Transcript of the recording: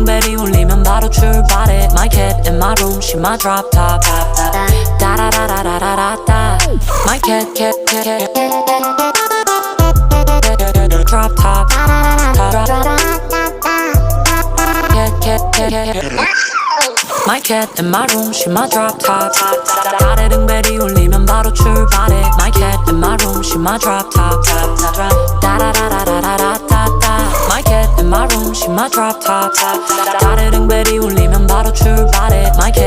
등벨이 울리면 바로 출발해. My cat in my room, she my drop top. 다라라라라라라다. My cat, cat, cat, drop top. Cat, cat, cat. My cat in my room, she my drop top. 아래 등벨이 울리면 바로 출발해. My cat in my room, she my drop top. 다라라라라라라다. My cat in my room, she my drop top. 아래 등벨이 울리면 바로 출발해. My cat